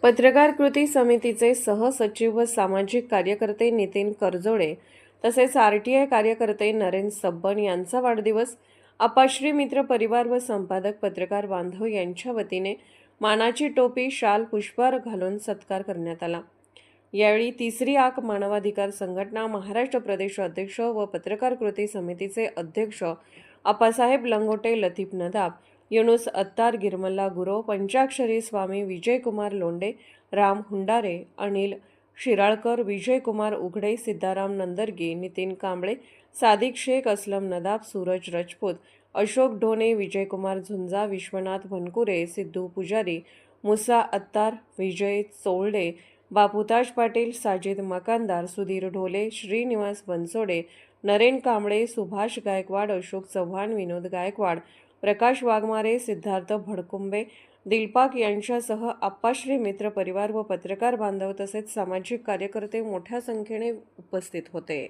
पत्रकार कृती समितीचे सहसचिव व सामाजिक कार्यकर्ते नितीन करजोडे तसेच आरटीआय कार्यकर्ते नरेंद्र सब्बन यांचा वाढदिवस आपाश्री मित्र परिवार व संपादक पत्रकार बांधव यांच्या वतीने मानाची टोपी, शाल, पुष्पहार घालून सत्कार करण्यात आला। यावेळी तिसरी आक मानवाधिकार संघटना महाराष्ट्र प्रदेश अध्यक्ष व पत्रकार कृती समितीचे अध्यक्ष आप्पासाहेब लंगोटे, लतीफ नदाब, युनुस अत्तार, गिरमल्ला गुरव, पंचाक्षरी स्वामी, विजयकुमार लोंढे, राम हुंडारे, अनिल शिराळकर, विजयकुमार उघडे, सिद्धाराम नंदरगी, नितीन कांबळे, सादिक शेख, असलम नदाब, सूरज राजपूत, अशोक ढोणे, विजयकुमार झुंजा, विश्वनाथ भनकुरे, सिद्धू पुजारी, मुसा अत्तार, विजय चोळडे, बापूताज पाटील, साजिद मकानदार, सुधीर ढोले, श्रीनिवास बनसोडे, नरेन कांबळे, सुभाष गायकवाड, अशोक चव्हाण, विनोद गायकवाड, प्रकाश वाघमारे, सिद्धार्थ भडकुंबे, दिलपाक यांच्यासह आप्पाश्री मित्र परिवार व पत्रकार बांधव तसेच सामाजिक कार्यकर्ते मोठ्या संख्येने उपस्थित होते।